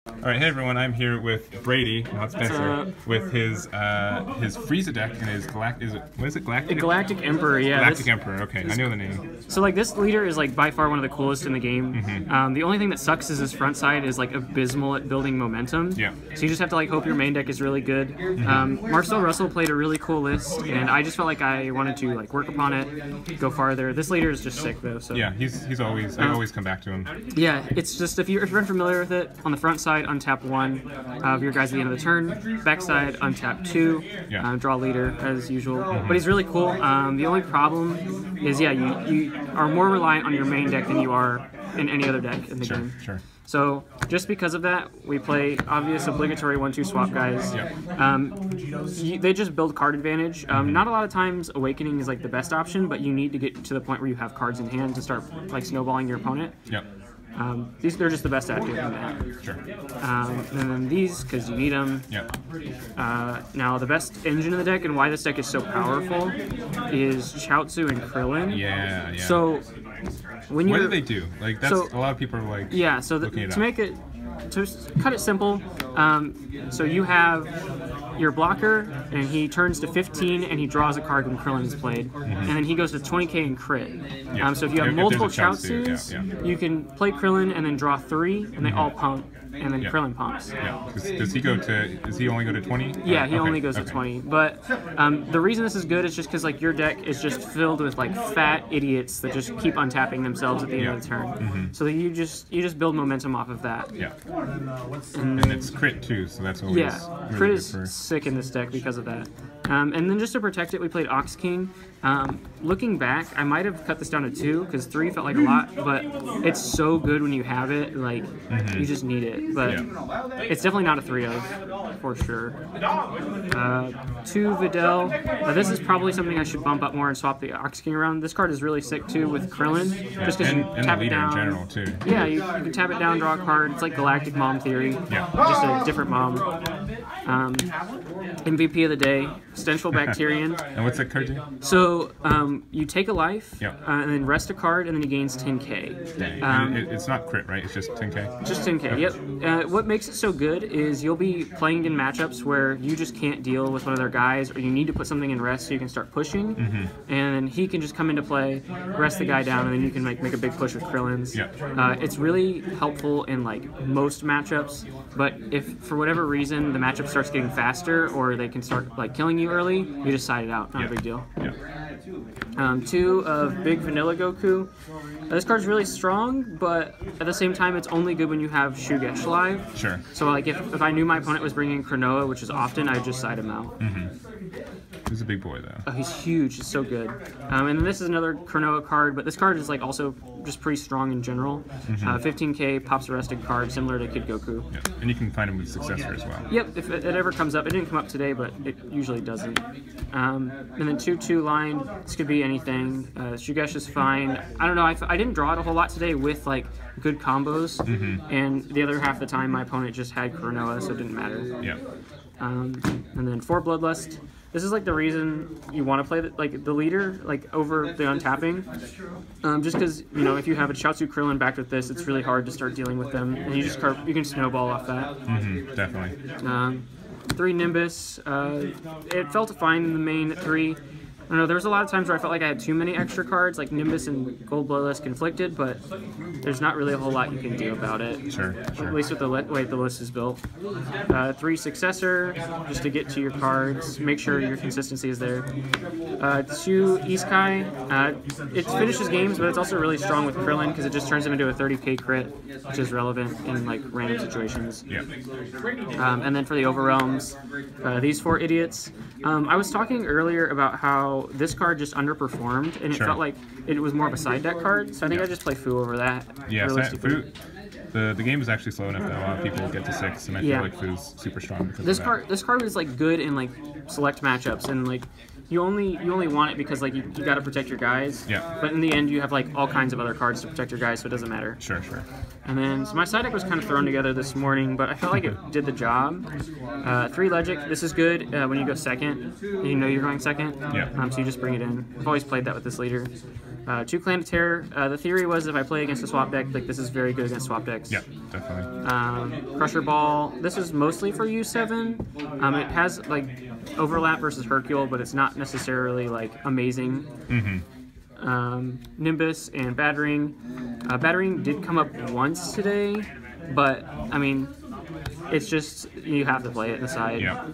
All right, hey everyone, I'm here with Brady, not Spencer, with his Frieza deck and his Galactic? Galactic Emperor, yeah. Galactic Emperor, okay, I know the name. So like this leader is like by far one of the coolest in the game. The only thing that sucks is his front side is like abysmal at building momentum. Yeah. So you just have to like hope your main deck is really good. Marcel Russell played a really cool list, and I just felt like I wanted to like work upon it, go farther. This leader is just sick though. So yeah, he's always I always come back to him. Yeah, it's just if you're unfamiliar with it, on the front side untap 1 of your guys at the end of the turn, backside untap 2, draw leader as usual. But he's really cool. The only problem is you are more reliant on your main deck than you are in any other deck in the game. Sure. So just because of that, we play obvious obligatory 1-2 swap guys. They just build card advantage. Not a lot of times Awakening is like the best option, but you need to get to the point where you have cards in hand to start like snowballing your opponent. They're just the best at doing that. Sure. And then these, because you need them. Now, the best engine in the deck and why this deck is so powerful is Chaozu and Krillin. Yeah. So, when what do they do? Like, that's a lot of people are like. Yeah. So to cut it simple, so you have your blocker, and he turns to 15, and he draws a card when Krillin is played, and then he goes to 20k and crit. So if you have multiple Chaozus, you can play Krillin and then draw 3, and they all pump, and then Krillin pumps. Does he go to? Does he only go to 20? Yeah, he only goes to 20. But the reason this is good is just because like your deck is just filled with like fat idiots that just keep untapping themselves at the end of the turn. So that you just build momentum off of that. And it's crit too, so that's always really crit is sick in this deck because of that. And then just to protect it, we played Ox King. Looking back, I might have cut this down to 2 because 3 felt like a lot, but it's so good when you have it. Like you just need it. But it's definitely not a 3-of for sure. 2 Videl. This is probably something I should bump up more and swap the Ox King around. This card is really sick too with Krillin, just because you tap it down. In general too. Yeah, you can tap it down, draw a card. It's like Galactic Mom Theory. Just a different mom. MVP of the day, Stenchful Bacterian. And what's that card do? So you take a life, and then rest a card, and then he gains 10k. It's not crit, right? It's just 10k? Just 10k, yep. What makes it so good is you'll be playing in matchups where you just can't deal with one of their guys, or you need to put something in rest so you can start pushing, and then he can just come into play, rest the guy down, and then you can make a big push with Krillins. It's really helpful in like most matchups, but if for whatever reason the matchup starts getting faster, or they can start like killing you early, you just side it out, not a big deal. 2 of Big Vanilla Goku. This card's really strong, but at the same time, it's only good when you have Shugesh live. Sure. So like if I knew my opponent was bringing Cronoa, which is often, I'd just side him out. He's a big boy though. Oh, he's huge. He's so good. And this is another Cronoa card, but this card is like also just pretty strong in general. 15k pops a rested card, similar to Kid Goku. And you can find him with Successor as well. Yep, if it ever comes up. It didn't come up today, but it usually doesn't. And then 2-2 line. This could be anything. Shugesh is fine. I don't know. I didn't draw it a whole lot today with like good combos, and the other half of the time my opponent just had Cronoa, so it didn't matter. And then 4 Bloodlust. This is like the reason you want to play the leader over the untapping, just because if you have a Chaozu Krillin backed with this, it's really hard to start dealing with them, and you can snowball off that. Definitely. 3 Nimbus. It felt fine in the main at 3. I don't know, there was a lot of times where I felt like I had too many extra cards, like Nimbus and Gold Bloodlust conflicted, but there's not really a whole lot you can do about it. Sure. At least with the way the list is built. 3 Successor, just to get to your cards, make sure your consistency is there. 2 Iskai, it finishes games, but it's also really strong with Krillin because it just turns him into a 30k crit, which is relevant in like random situations. And then for the Overrealms, these 4 idiots. I was talking earlier about how this card just underperformed, and it felt like it was more of a side deck card, so I think I just play Fu over that. Fu. The game is actually slow enough that a lot of people get to 6, and I feel like Fu's super strong because this card is like good in like select matchups, and like you only want it because like you got to protect your guys. But in the end, you have like all kinds of other cards to protect your guys, so it doesn't matter. Sure. And then so my side deck was kind of thrown together this morning, but I felt like it did the job. 3 Legic. This is good when you go second. You know you're going second. So you just bring it in. I've always played that with this leader. 2 Clan of Terror. The theory was if I play against a swap deck, like this is very good against swap decks. Yeah, definitely. Crusher Ball. This is mostly for U7. It has like overlap versus Hercule, but it's not necessarily like amazing. Nimbus and Battering. Battering did come up once today, but I mean, it's just you have to play it in the side. Yeah.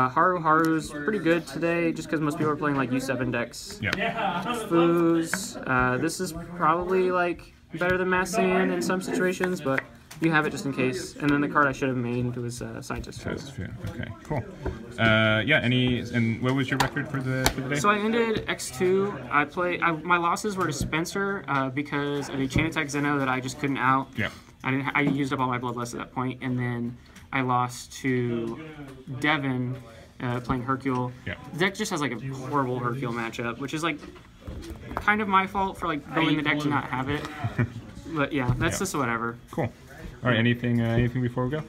Haru's pretty good today, just because most people are playing like U7 decks. Yeah. Foos. This is probably like better than Mass Sand in some situations, but you have it just in case. And then the card I should have made was Scientist. Okay, cool. Yeah. And what was your record for the day? So I ended X2. My losses were to Spencer because of a chain attack Zeno that I just couldn't out. Yeah. I used up all my bloodlust at that point, and then I lost to Devin playing Hercule. Yeah. The deck just has like a horrible Hercule matchup, which is like kind of my fault for like building the deck to not have it. But yeah, that's just whatever. Cool. All right. Anything before we go?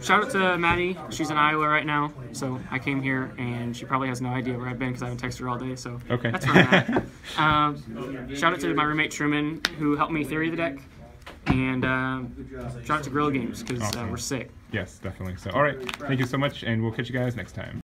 Shout out to Maddie. She's in Iowa right now, so I came here, and she probably has no idea where I've been because I haven't texted her all day. So okay. That's where I'm at. Shout out to my roommate Truman who helped me theory the deck. And shout out to Guerrilla Games because we're sick. Yes, definitely. So, all right. Thank you so much, and we'll catch you guys next time.